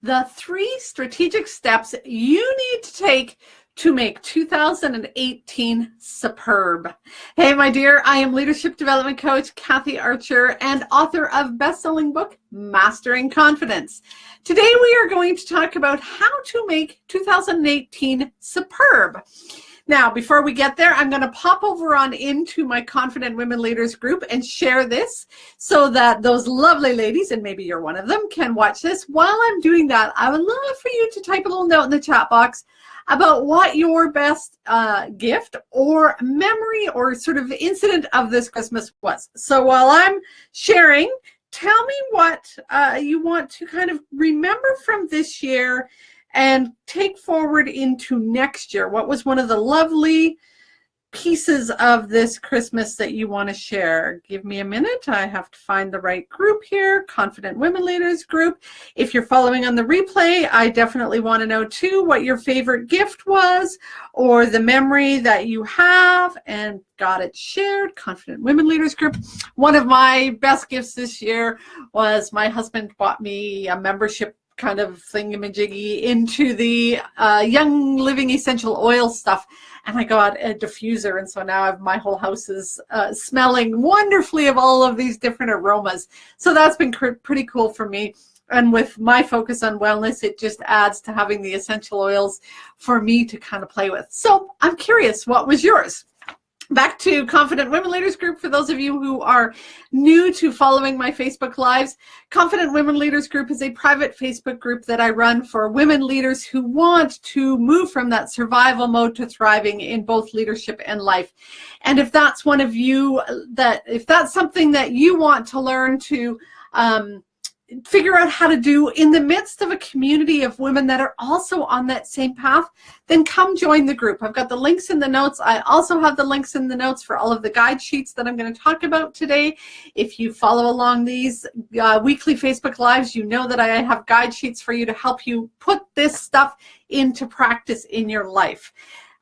the 3 strategic steps you need to take to make 2018 superb. Hey, my dear, I am leadership development coach Kathy Archer and author of best-selling book, Mastering Confidence. Today, we are going to talk about how to make 2018 superb. Now, before we get there, I'm going to pop over on into my Confident Women Leaders group and share this so that those lovely ladies, and maybe you're one of them, can watch this. While I'm doing that, I would love for you to type a little note in the chat box about what your best gift or memory or sort of incident of this Christmas was. So while I'm sharing, tell me what you want to kind of remember from this year and take forward into next year. What was one of the lovely pieces of this Christmas that you want to share? Give me a minute. I have to find the right group here, Confident Women Leaders group. If you're following on the replay, I definitely want to know too what your favorite gift was or the memory that you have and got it shared. Confident Women Leaders group. One of my best gifts this year was my husband bought me a membership kind of thingamajiggy into the Young Living essential oil stuff, and I got a diffuser, and so now my whole house is smelling wonderfully of all of these different aromas. So that's been pretty cool for me. And with my focus on wellness, it just adds to having the essential oils for me to kind of play with. So I'm curious, what was yours? Back to Confident Women Leaders group. For those of you who are new to following my Facebook Lives, Confident Women Leaders group is a private Facebook group that I run for women leaders who want to move from that survival mode to thriving in both leadership and life. And if that's one of you, if that's something that you want to learn to figure out how to do in the midst of a community of women that are also on that same path, then come join the group. I've got the links in the notes. I also have the links in the notes for all of the guide sheets that I'm going to talk about today. If you follow along these weekly Facebook Lives, you know that I have guide sheets for you to help you put this stuff into practice in your life.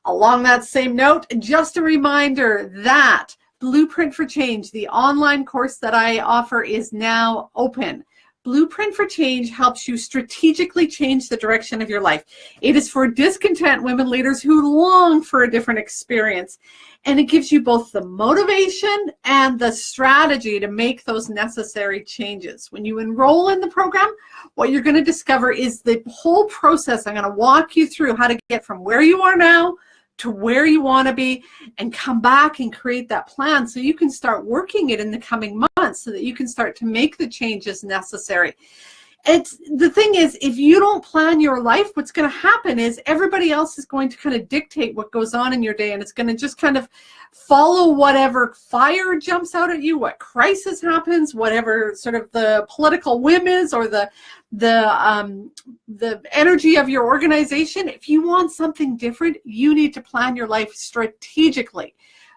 Along that same note, just a reminder that Blueprint for Change, the online course that I offer, is now open. Blueprint for Change helps you strategically change the direction of your life. It is for discontent women leaders who long for a different experience. And it gives you both the motivation and the strategy to make those necessary changes. When you enroll in the program, what you're going to discover is the whole process. I'm going to walk you through how to get from where you are now to where you want to be and come back and create that plan so you can start working it in the coming months so that you can start to make the changes necessary. The thing is, if you don't plan your life, what's going to happen is everybody else is going to kind of dictate what goes on in your day, and it's going to just kind of follow whatever fire jumps out at you, what crisis happens, whatever sort of the political whim is or the energy of your organization. If you want something different, you need to plan your life strategically.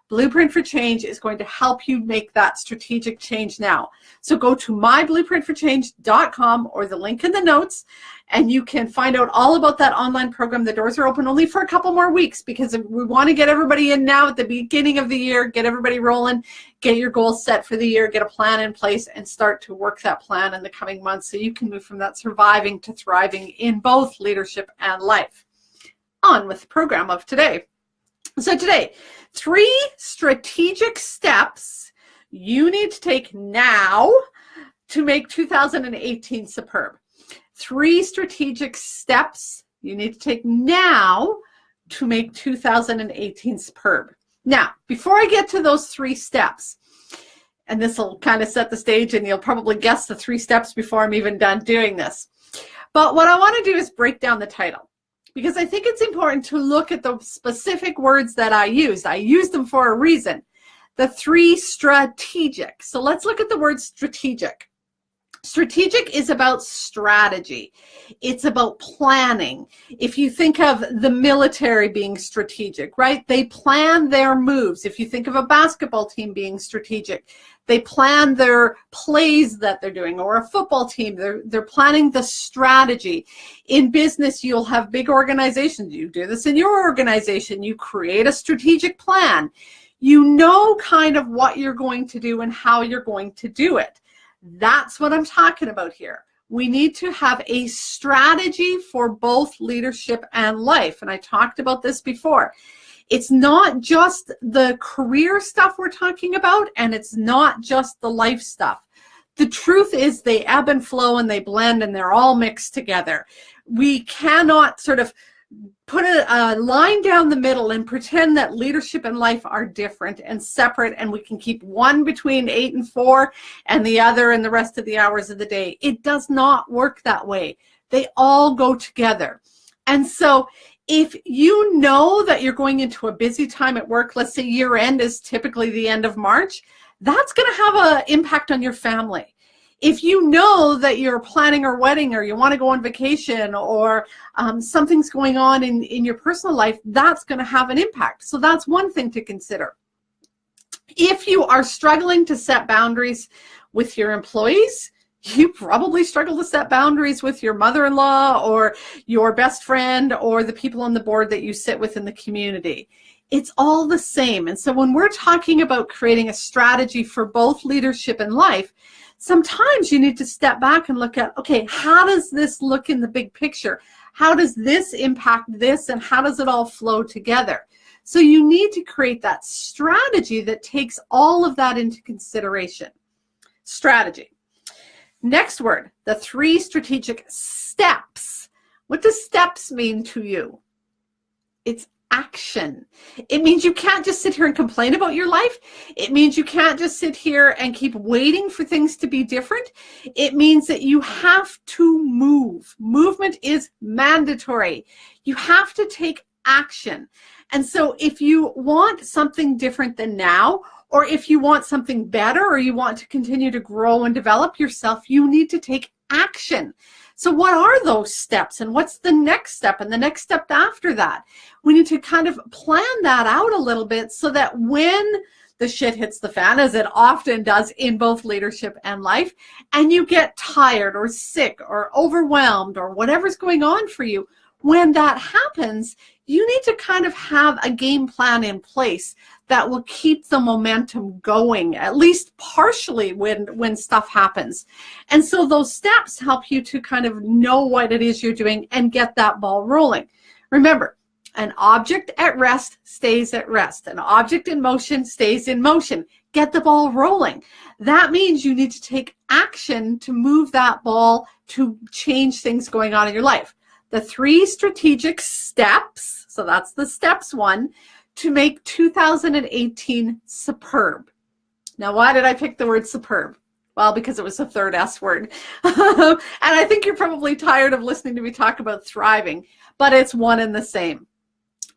Blueprint for Change is going to help you make that strategic change now. So go to myblueprintforchange.com or the link in the notes, and you can find out all about that online program. The doors are open only for a couple more weeks because we want to get everybody in now at the beginning of the year, get everybody rolling, get your goals set for the year, get a plan in place, and start to work that plan in the coming months so you can move from that surviving to thriving in both leadership and life. On with the program of today. So today, 3 strategic steps you need to take now to make 2018 superb. 3 strategic steps you need to take now to make 2018 superb. Now, before I get to those 3 steps, and this will kind of set the stage and you'll probably guess the 3 steps before I'm even done doing this. But what I want to do is break down the title, because I think it's important to look at the specific words that I used. I used them for a reason. The 3 strategic. So let's look at the word strategic. Strategic is about strategy. It's about planning. If you think of the military being strategic, right? They plan their moves. If you think of a basketball team being strategic, they plan their plays that they're doing, or a football team, they're planning the strategy. In business, you'll have big organizations. You do this in your organization. You create a strategic plan. You know kind of what you're going to do and how you're going to do it. That's what I'm talking about here. we need to have a strategy for both leadership and life. And I talked about this before. It's not just the career stuff we're talking about, and it's not just the life stuff. The truth is they ebb and flow and they blend and they're all mixed together. We cannot sort of put a line down the middle and pretend that leadership and life are different and separate, and we can keep one between 8 and 4 and the other in the rest of the hours of the day. It does not work that way. They all go together. And so if you know that you're going into a busy time at work, let's say year end is typically the end of March, that's going to have an impact on your family. If you know that you're planning a wedding or you want to go on vacation or something's going on in your personal life, that's going to have an impact. So that's one thing to consider. If you are struggling to set boundaries with your employees, you probably struggle to set boundaries with your mother-in-law or your best friend or the people on the board that you sit with in the community. It's all the same. And so when we're talking about creating a strategy for both leadership and life, sometimes you need to step back and look at, okay, how does this look in the big picture? How does this impact this, and how does it all flow together? So you need to create that strategy that takes all of that into consideration. Strategy. Next word, the 3 strategic steps. What does steps mean to you? It's action. It means you can't just sit here and complain about your life. It means you can't just sit here and keep waiting for things to be different. It means that you have to move. Movement is mandatory. You have to take action. And so if you want something different than now, or if you want something better, or you want to continue to grow and develop yourself, you need to take action. So what are those steps, and what's the next step and the next step after that? We need to kind of plan that out a little bit so that when the shit hits the fan, as it often does in both leadership and life, and you get tired or sick or overwhelmed or whatever's going on for you, when that happens, you need to kind of have a game plan in place that will keep the momentum going, at least partially when stuff happens. And so those steps help you to kind of know what it is you're doing and get that ball rolling. Remember, an object at rest stays at rest. An object in motion stays in motion. Get the ball rolling. That means you need to take action to move that ball to change things going on in your life. The 3 strategic steps, so that's the steps 1, to make 2018 superb. Now, why did I pick the word superb? Well, because it was the 3rd S word. And I think you're probably tired of listening to me talk about thriving, but it's one and the same.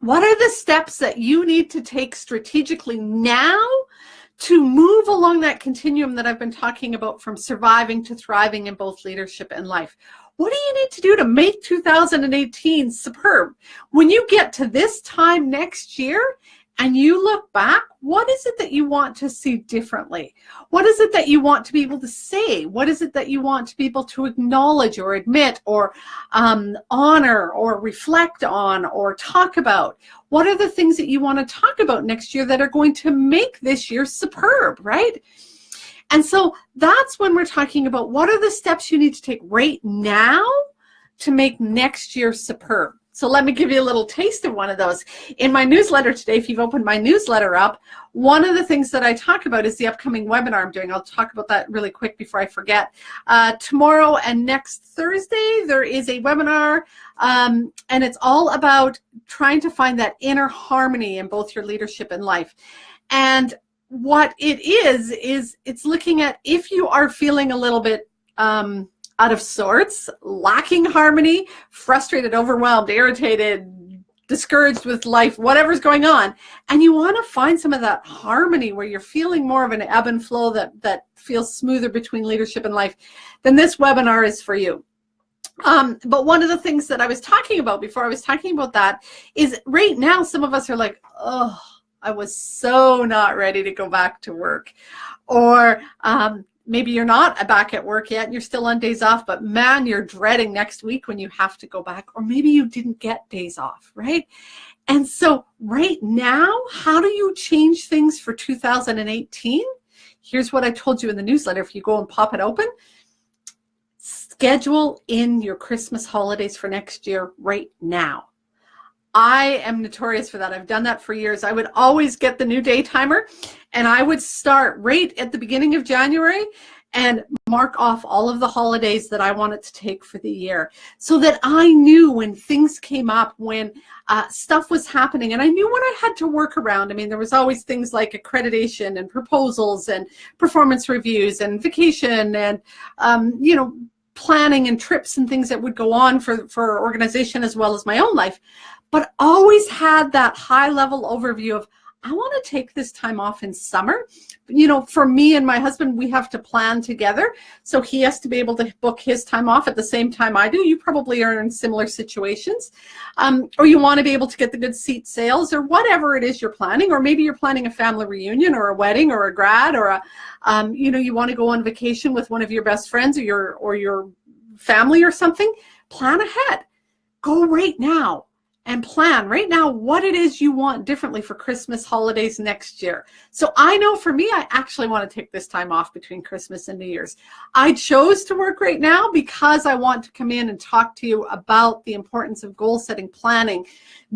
What are the steps that you need to take strategically now to move along that continuum that I've been talking about, from surviving to thriving in both leadership and life? What do you need to do to make 2018 superb? When you get to this time next year and you look back, what is it that you want to see differently? What is it that you want to be able to say? What is it that you want to be able to acknowledge or admit or honor or reflect on or talk about? What are the things that you want to talk about next year that are going to make this year superb, right? And so that's when we're talking about what are the steps you need to take right now to make next year superb. So let me give you a little taste of one of those. In my newsletter today, if you've opened my newsletter up, one of the things that I talk about is the upcoming webinar I'm doing. I'll talk about that really quick before I forget. Tomorrow and next Thursday, there is a webinar, and it's all about trying to find that inner harmony in both your leadership and life. And what it is it's looking at if you are feeling a little bit out of sorts, lacking harmony, frustrated, overwhelmed, irritated, discouraged with life, whatever's going on, and you want to find some of that harmony where you're feeling more of an ebb and flow that feels smoother between leadership and life, then this webinar is for you. But one of the things that I was talking about before I was talking about that is right now some of us are like, oh, I was so not ready to go back to work. Or maybe you're not back at work yet and you're still on days off, but man, you're dreading next week when you have to go back. Or maybe you didn't get days off, right? And so right now, how do you change things for 2018? Here's what I told you in the newsletter. If you go and pop it open, schedule in your Christmas holidays for next year right now. I am notorious for that. I've done that for years. I would always get the new day timer, and I would start right at the beginning of January and mark off all of the holidays that I wanted to take for the year, so that I knew when things came up, when stuff was happening, and I knew what I had to work around. I mean, there was always things like accreditation and proposals and performance reviews and vacation and, you know, planning and trips and things that would go on for our organization as well as my own life. But always had that high level overview of, I want to take this time off in summer. You know, for me and my husband, we have to plan together. So he has to be able to book his time off at the same time I do. You probably are in similar situations. Or you want to be able to get the good seat sales or whatever it is you're planning. Or maybe you're planning a family reunion or a wedding or a grad or a, you know, you want to go on vacation with one of your best friends or your family or something. Plan ahead. Go right now. And plan right now what it is you want differently for Christmas holidays next year. So I know for me, I actually want to take this time off between Christmas and New Year's. I chose to work right now because I want to come in and talk to you about the importance of goal setting, planning,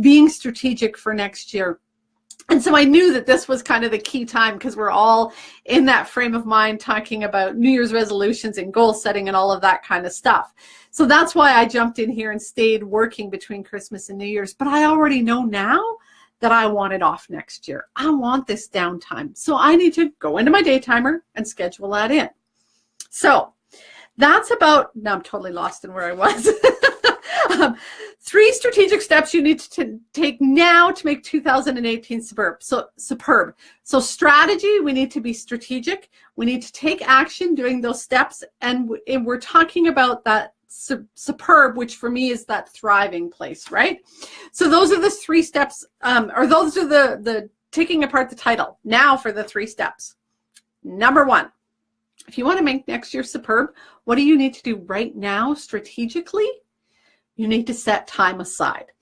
being strategic for next year. And so I knew that this was kind of the key time because we're all in that frame of mind talking about New Year's resolutions and goal setting and all of that kind of stuff. So that's why I jumped in here and stayed working between Christmas and New Year's. But I already know now that I want it off next year. I want this downtime. So I need to go into my day timer and schedule that in. So that's about, now I'm totally lost in where I was. 3 strategic steps you need to take now to make 2018 superb. So strategy, we need to be strategic. We need to take action doing those steps. And we're talking about that superb, which for me is that thriving place, right? So those are the 3 steps, or those are the taking apart the title. Now for the 3 steps. Number 1, if you want to make next year superb, what do you need to do right now strategically? You need to set time aside.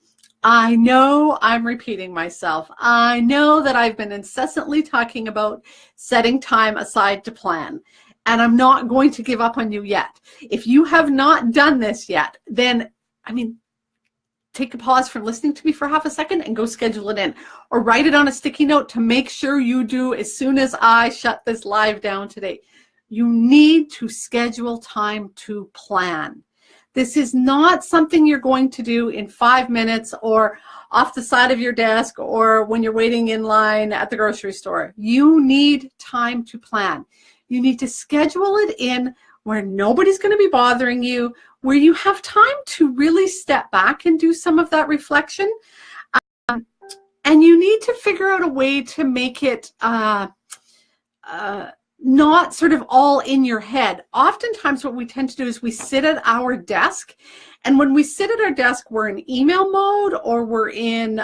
I know I'm repeating myself. I know that I've been incessantly talking about setting time aside to plan, and I'm not going to give up on you yet. If you have not done this yet, then, I mean, take a pause from listening to me for half a second and go schedule it in, or write it on a sticky note to make sure you do as soon as I shut this live down today. You need to schedule time to plan. This is not something you're going to do in 5 minutes or off the side of your desk or when you're waiting in line at the grocery store. You need time to plan. You need to schedule it in where nobody's going to be bothering you, where you have time to really step back and do some of that reflection. And you need to figure out a way to make it not sort of all in your head. Oftentimes what we tend to do is we sit at our desk, and when we sit at our desk, we're in email mode or we're in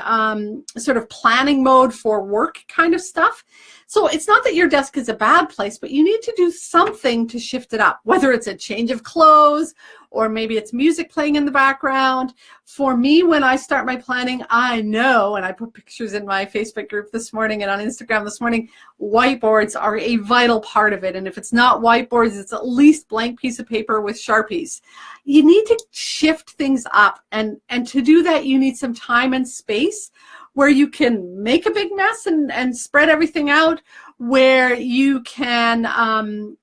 sort of planning mode for work kind of stuff. So it's not that your desk is a bad place, but you need to do something to shift it up, whether it's a change of clothes or maybe it's music playing in the background. For me, when I start my planning, I know, and I put pictures in my Facebook group this morning and on Instagram this morning, whiteboards are a vital part of it. And if it's not whiteboards, it's at least blank piece of paper with Sharpies. You need to shift things up. And to do that, you need some time and space where you can make a big mess and spread everything out, where you can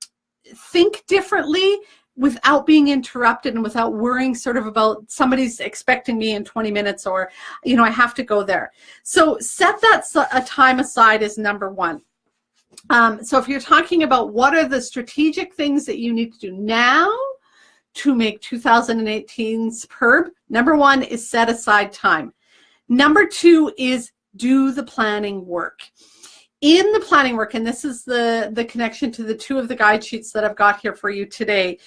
think differently without being interrupted and without worrying sort of about somebody's expecting me in 20 minutes or, you know, I have to go there. So set that time aside as number 1. So if you're talking about what are the strategic things that you need to do now to make 2018 superb, number 1 is set aside time. Number 2 is do the planning work. In the planning work, and this is the connection to the 2 of the guide sheets that I've got here for you today.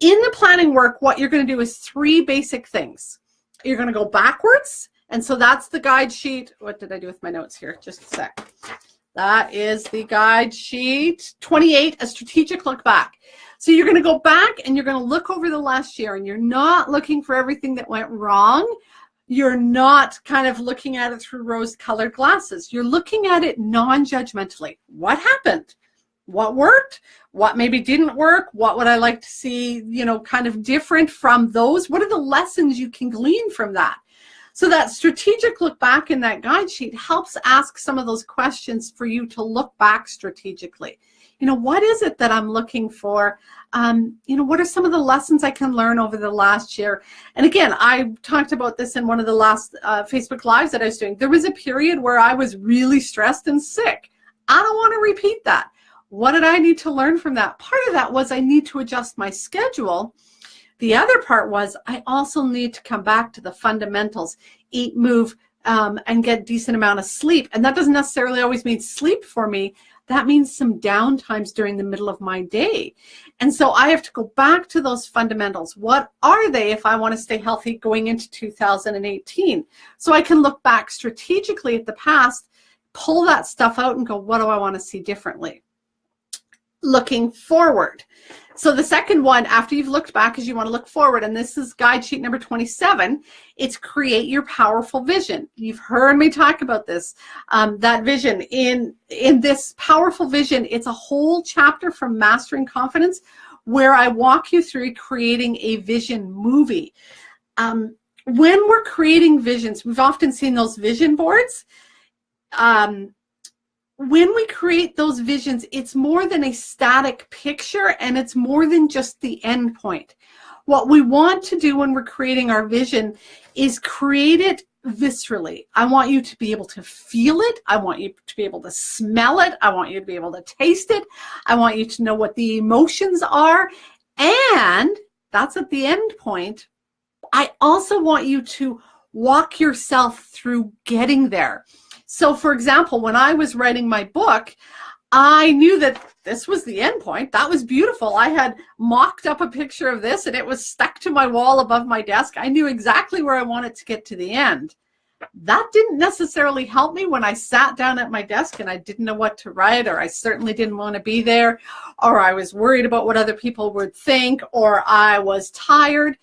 In the planning work, what you're going to do is 3 basic things. You're going to go backwards, and so that's the guide sheet. What did I do with my notes here? Just a sec. That is the guide sheet 28, a strategic look back. So you're going to go back and you're going to look over the last year, and you're not looking for everything that went wrong. You're not kind of looking at it through rose-colored glasses. You're looking at it non-judgmentally. What happened? what worked, what maybe didn't work, what would I like to see, you know, kind of different from those? What are the lessons you can glean from that? So that strategic look back in that guide sheet helps ask some of those questions for you to look back strategically. You know, what is it that I'm looking for? You know, what are some of the lessons I can learn over the last year? And again, I talked about this in one of the last Facebook Lives that I was doing. There was a period where I was really stressed and sick. I don't want to repeat that. What did I need to learn from that? Part of that was I need to adjust my schedule. The other part was I also need to come back to the fundamentals, eat, move, and get a decent amount of sleep. And that doesn't necessarily always mean sleep for me. That means some downtimes during the middle of my day. And so I have to go back to those fundamentals. What are they if I want to stay healthy going into 2018? So I can look back strategically at the past, pull that stuff out and go, what do I want to see differently? Looking forward. So the second one after you've looked back is you want to look forward, and this is guide sheet number 27. It's create your powerful vision. You've heard me talk about this, that vision. In this powerful vision, it's a whole chapter from Mastering Confidence where I walk you through creating a vision movie. When we're creating visions, we've often seen those vision boards. When we create those visions, it's more than a static picture, and it's more than just the end point. What we want to do when we're creating our vision is create it viscerally. I want you to be able to feel it. I want you to be able to smell it. I want you to be able to taste it. I want you to know what the emotions are. And that's at the end point. I also want you to walk yourself through getting there. So for example, when I was writing my book, I knew that this was the end point. That was beautiful. I had mocked up a picture of this and it was stuck to my wall above my desk. I knew exactly where I wanted to get to the end. That didn't necessarily help me when I sat down at my desk and I didn't know what to write, or I certainly didn't want to be there, or I was worried about what other people would think, or I was tired.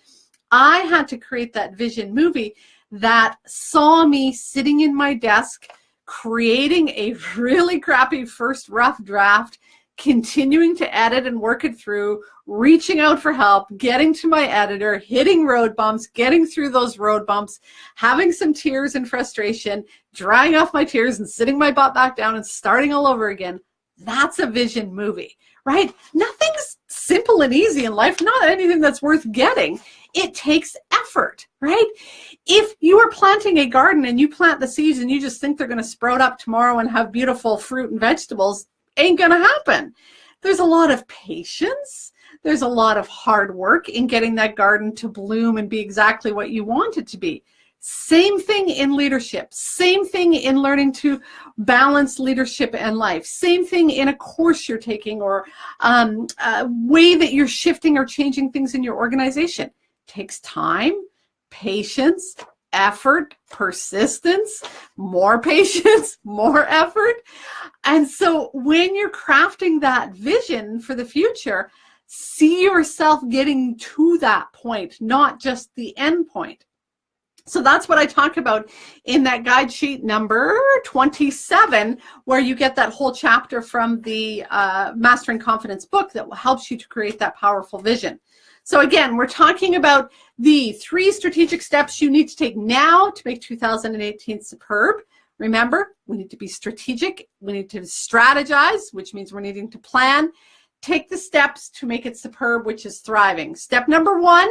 I had to create that vision movie that saw me sitting in my desk, creating a really crappy first rough draft, continuing to edit and work it through, reaching out for help, getting to my editor, hitting road bumps, getting through those road bumps, having some tears and frustration, drying off my tears and sitting my butt back down and starting all over again. That's a vision movie, right? Nothing's simple and easy in life, not anything that's worth getting. It takes effort, right? If you are planting a garden and you plant the seeds and you just think they're going to sprout up tomorrow and have beautiful fruit and vegetables, ain't going to happen. There's a lot of patience. There's a lot of hard work in getting that garden to bloom and be exactly what you want it to be. Same thing in leadership. Same thing in learning to balance leadership and life. Same thing in a course you're taking, or a way that you're shifting or changing things in your organization. It takes time, patience, effort, persistence, more patience, more effort. And so when you're crafting that vision for the future, see yourself getting to that point, not just the end point. So that's what I talk about in that guide sheet number 27, where you get that whole chapter from the Mastering Confidence book that helps you to create that powerful vision. So again, we're talking about the 3 strategic steps you need to take now to make 2018 superb. Remember, we need to be strategic. We need to strategize, which means we're needing to plan. Take the steps to make it superb, which is thriving. Step number 1,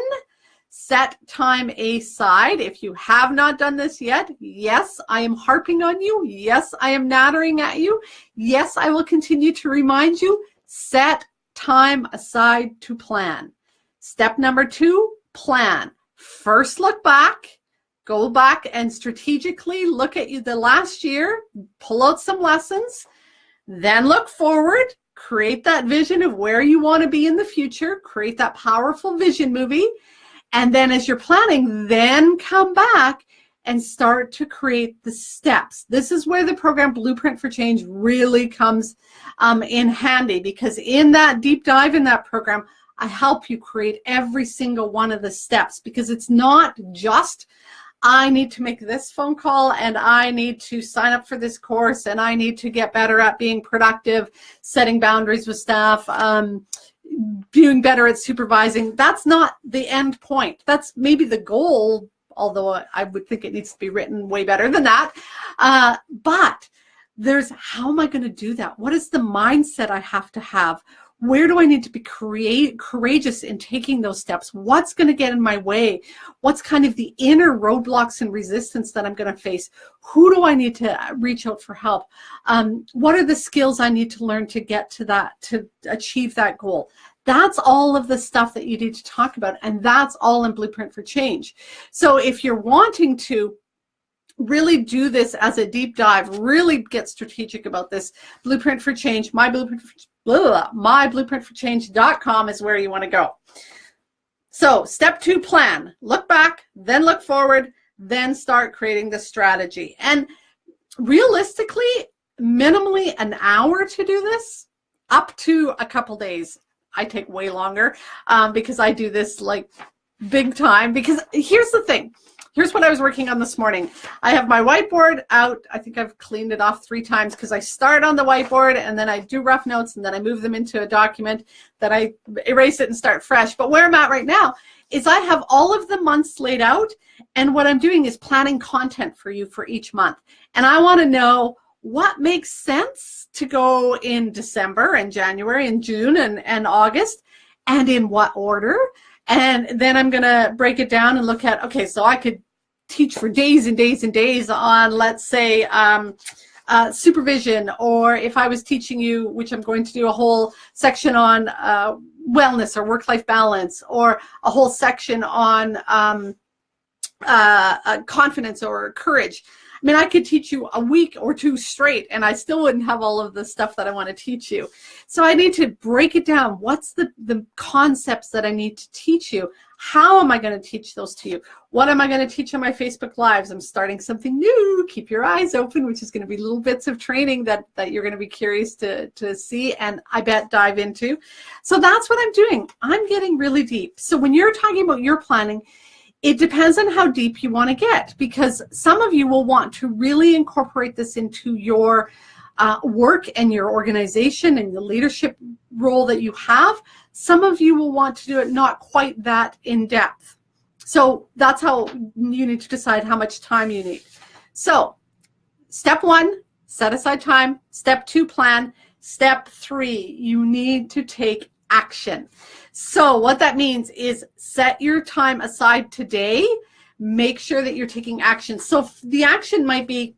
set time aside. If you have not done this yet, yes, I am harping on you. Yes, I am nattering at you. Yes, I will continue to remind you. Set time aside to plan. Step number 2, plan. First, look back. Go back and strategically look at the last year. Pull out some lessons. Then look forward. Create that vision of where you want to be in the future. Create that powerful vision movie. And then as you're planning, then come back and start to create the steps. This is where the program Blueprint for Change really comes in handy, because in that deep dive in that program, I help you create every single one of the steps, because it's not just I need to make this phone call, and I need to sign up for this course, and I need to get better at being productive, setting boundaries with staff, doing better at supervising. That's not the end point. That's maybe the goal, although I would think it needs to be written way better than that. But there's, how am I going to do that? What is the mindset I have to have? Where do I need to be courageous in taking those steps? What's going to get in my way? What's kind of the inner roadblocks and resistance that I'm going to face? Who do I need to reach out for help? What are the skills I need to learn to get to that, to achieve that goal? That's all of the stuff that you need to talk about, and that's all in Blueprint for Change. So if you're wanting to really do this as a deep dive, really get strategic about this, Blueprint for Change, myblueprintforchange.com is where you want to go. So step 2, plan. Look back, then look forward, then start creating the strategy. And realistically, minimally an hour to do this, up to a couple days. I take way longer because I do this like big time. Because here's the thing. Here's what I was working on this morning. I have my whiteboard out. I think I've cleaned it off 3 times because I start on the whiteboard and then I do rough notes and then I move them into a document, that I erase it and start fresh. But where I'm at right now is I have all of the months laid out, and what I'm doing is planning content for you for each month. And I want to know what makes sense to go in December and January and June and August, and in what order. And then I'm going to break it down and look at, okay, so I could teach for days and days and days on, let's say, supervision, or if I was teaching you, which I'm going to do a whole section on wellness or work-life balance, or a whole section on confidence or courage. I mean, I could teach you a week or 2 straight and I still wouldn't have all of the stuff that I want to teach you. So I need to break it down. What's the concepts that I need to teach you? How am I going to teach those to you? What am I going to teach on my Facebook Lives? I'm starting something new. Keep your eyes open, which is going to be little bits of training that you're going to be curious to see and I bet dive into. So that's what I'm doing. I'm getting really deep. So when you're talking about your planning, it depends on how deep you want to get, because some of you will want to really incorporate this into your work and your organization and the leadership role that you have. Some of you will want to do it not quite that in depth. So that's how you need to decide how much time you need. So step 1, set aside time. Step 2, plan. Step 3, you need to take action. So what that means is set your time aside today. Make sure that you're taking action. So the action might be,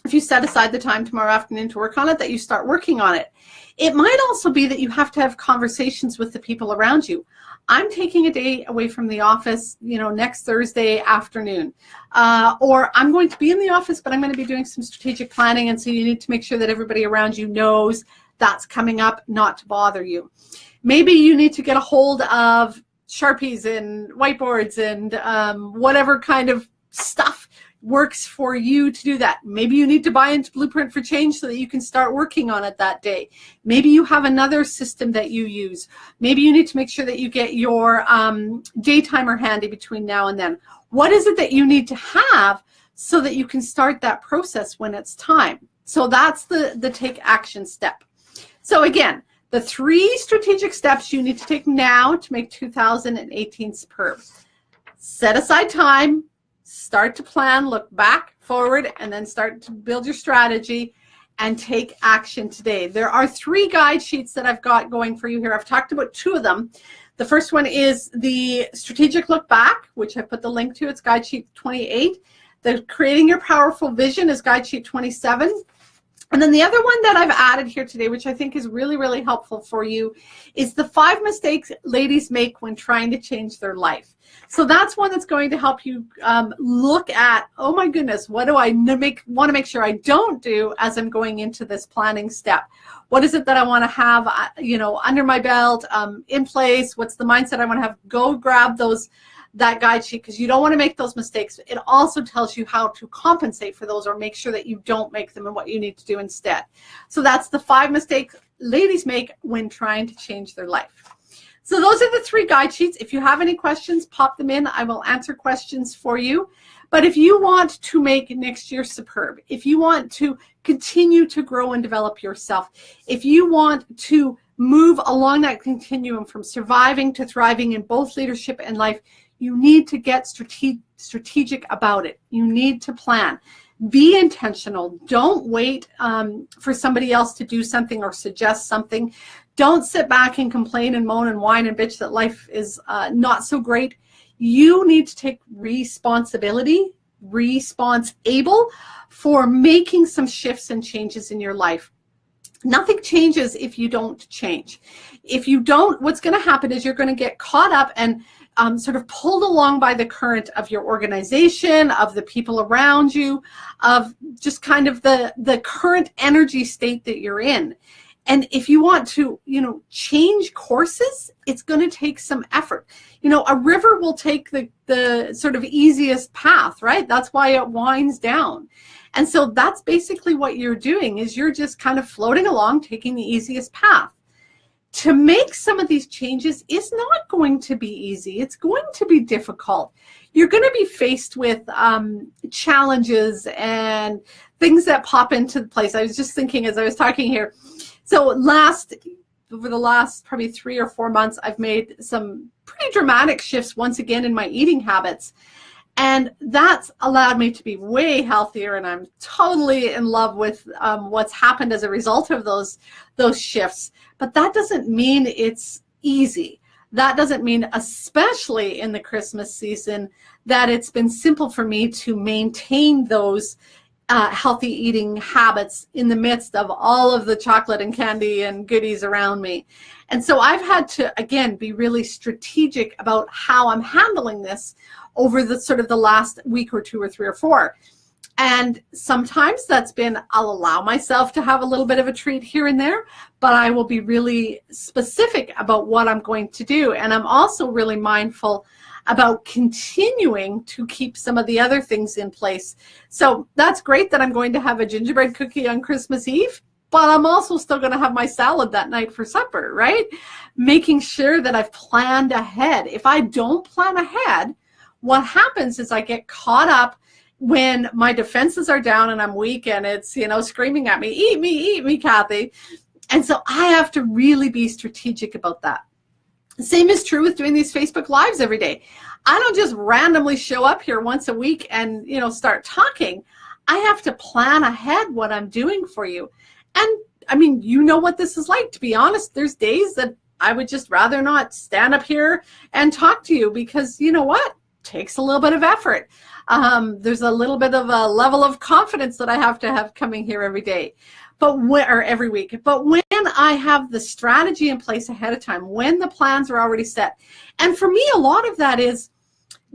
if you set aside the time tomorrow afternoon to work on it, that you start working on it. It might also be that you have to have conversations with the people around you. I'm taking a day away from the office, next Thursday afternoon. Or I'm going to be in the office, but I'm going to be doing some strategic planning. And so you need to make sure that everybody around you knows that's coming up, not to bother you. Maybe you need to get a hold of Sharpies and whiteboards and whatever kind of stuff works for you to do that. Maybe you need to buy into Blueprint for Change so that you can start working on it that day. Maybe you have another system that you use. Maybe you need to make sure that you get your day timer handy between now and then. What is it that you need to have so that you can start that process when it's time? So that's the take action step. So again, the 3 strategic steps you need to take now to make 2018 superb. Set aside time, start to plan, look back, forward, and then start to build your strategy and take action today. There are 3 guide sheets that I've got going for you here. I've talked about 2 of them. The first one is the strategic look back, which I put the link to. It's guide sheet 28. The creating your powerful vision is guide sheet 27. And then the other one that I've added here today, which I think is really, really helpful for you, is the 5 mistakes ladies make when trying to change their life. So that's one that's going to help you look at, oh my goodness, what do I want to make sure I don't do as I'm going into this planning step? What is it that I want to have, under my belt, in place? What's the mindset I want to have? Go grab that guide sheet, because you don't want to make those mistakes. It also tells you how to compensate for those or make sure that you don't make them and what you need to do instead. So that's the 5 mistakes ladies make when trying to change their life. So those are the 3 guide sheets. If you have any questions, pop them in. I will answer questions for you. But if you want to make next year superb, if you want to continue to grow and develop yourself, if you want to move along that continuum from surviving to thriving in both leadership and life, you need to get strategic about it. You need to plan. Be intentional. Don't wait for somebody else to do something or suggest something. Don't sit back and complain and moan and whine and bitch that life is not so great. You need to take responsible for making some shifts and changes in your life. Nothing changes if you don't change. If you don't, what's going to happen is you're going to get caught up and sort of pulled along by the current of your organization, of the people around you, of just kind of the current energy state that you're in. And if you want to, change courses, it's going to take some effort. A river will take the sort of easiest path, right? That's why it winds down. And so that's basically what you're doing, is you're just kind of floating along, taking the easiest path. To make some of these changes is not going to be easy. It's going to be difficult. You're going to be faced with challenges and things that pop into place. I was just thinking as I was talking here. So over the last probably 3 or 4 months, I've made some pretty dramatic shifts once again in my eating habits. And that's allowed me to be way healthier, and I'm totally in love with what's happened as a result of those shifts. But that doesn't mean it's easy. That doesn't mean, especially in the Christmas season, that it's been simple for me to maintain those healthy eating habits in the midst of all of the chocolate and candy and goodies around me. And so I've had to, again, be really strategic about how I'm handling this over the sort of the last week or 2 or 3 or 4. And sometimes that's been, I'll allow myself to have a little bit of a treat here and there, but I will be really specific about what I'm going to do. And I'm also really mindful about continuing to keep some of the other things in place. So that's great that I'm going to have a gingerbread cookie on Christmas Eve, but I'm also still going to have my salad that night for supper, right? Making sure that I've planned ahead. If I don't plan ahead, what happens is I get caught up when my defenses are down and I'm weak and it's, screaming at me, eat me, Kathy. And so I have to really be strategic about that. Same is true with doing these Facebook Lives every day. I don't just randomly show up here once a week and, start talking. I have to plan ahead what I'm doing for you. And I mean, what this is like. To be honest, there's days that I would just rather not stand up here and talk to you because you know what? It takes a little bit of effort. There's a little bit of a level of confidence that I have to have coming here every day. Or every week. But when I have the strategy in place ahead of time, when the plans are already set, and for me, a lot of that is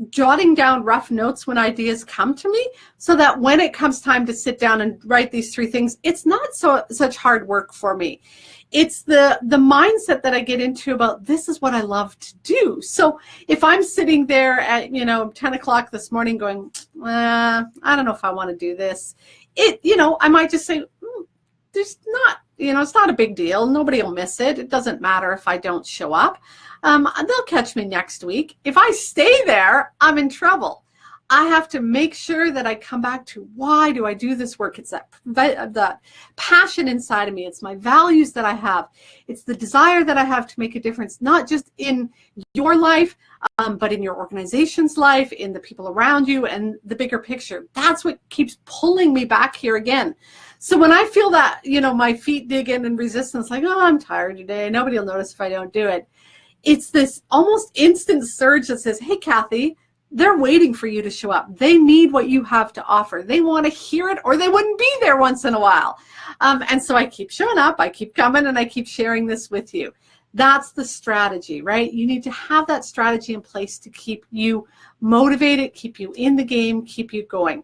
jotting down rough notes when ideas come to me, so that when it comes time to sit down and write these 3 things, it's not such hard work for me. It's the mindset that I get into about this is what I love to do. So if I'm sitting there at 10 o'clock this morning going, I don't know if I want to do this, I might just say, there's not, it's not a big deal. Nobody will miss it. It doesn't matter if I don't show up. They'll catch me next week. If I stay there, I'm in trouble. I have to make sure that I come back to why do I do this work? It's that passion inside of me. It's my values that I have. It's the desire that I have to make a difference, not just in your life, but in your organization's life, in the people around you, and the bigger picture. That's what keeps pulling me back here again. So when I feel that, my feet dig in and resistance, like, oh, I'm tired today, nobody will notice if I don't do it. It's this almost instant surge that says, hey, Kathy, they're waiting for you to show up. They need what you have to offer. They want to hear it, or they wouldn't be there once in a while. And so I keep showing up, I keep coming, and I keep sharing this with you. That's the strategy, right? You need to have that strategy in place to keep you motivated, keep you in the game, keep you going.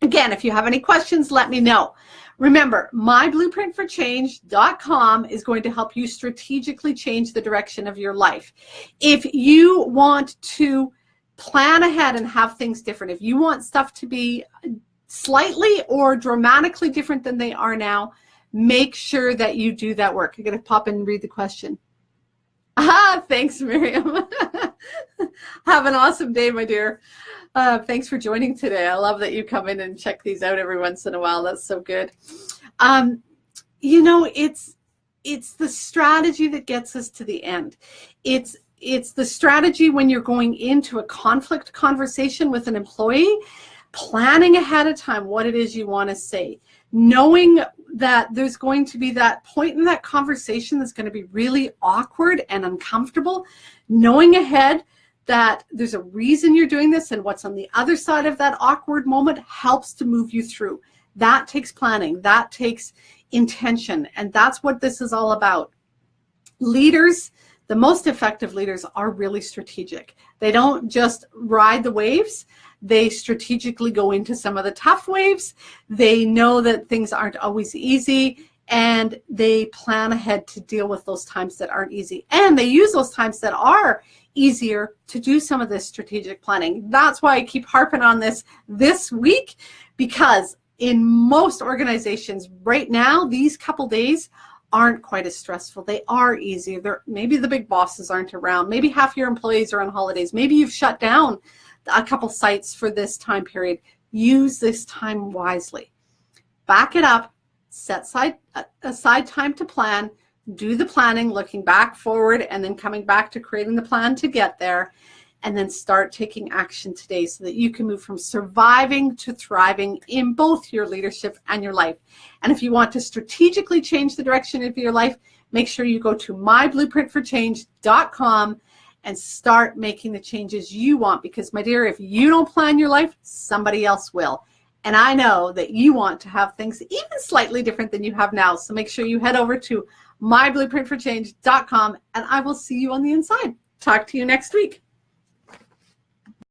Again, if you have any questions, let me know. Remember, myblueprintforchange.com is going to help you strategically change the direction of your life. If you want to plan ahead and have things different, if you want stuff to be slightly or dramatically different than they are now, make sure that you do that work. I'm going to pop in and read the question. Thanks, Miriam. Have an awesome day, my dear. Thanks for joining today. I love that you come in and check these out every once in a while. That's so good. You know, it's the strategy that gets us to the end. It's the strategy when you're going into a conflict conversation with an employee, planning ahead of time what it is you want to say, knowing that there's going to be that point in that conversation that's going to be really awkward and uncomfortable, knowing ahead that there's a reason you're doing this and what's on the other side of that awkward moment helps to move you through. That takes planning, that takes intention, and that's what this is all about. Leaders, the most effective leaders, are really strategic. They don't just ride the waves. They strategically go into some of the tough waves. They know that things aren't always easy, and they plan ahead to deal with those times that aren't easy. And they use those times that are easier to do some of this strategic planning. That's why I keep harping on this week, because in most organizations right now, these couple days aren't quite as stressful. They are easier. Maybe the big bosses aren't around. Maybe half your employees are on holidays. Maybe you've shut down a couple sites for this time period. Use this time wisely. Back it up. Set aside time to plan. Do the planning, looking back, forward, and then coming back to creating the plan to get there. And then start taking action today so that you can move from surviving to thriving in both your leadership and your life. And if you want to strategically change the direction of your life, make sure you go to myblueprintforchange.com and start making the changes you want. Because, my dear, if you don't plan your life, somebody else will. And I know that you want to have things even slightly different than you have now. So make sure you head over to myblueprintforchange.com, and I will see you on the inside. Talk to you next week.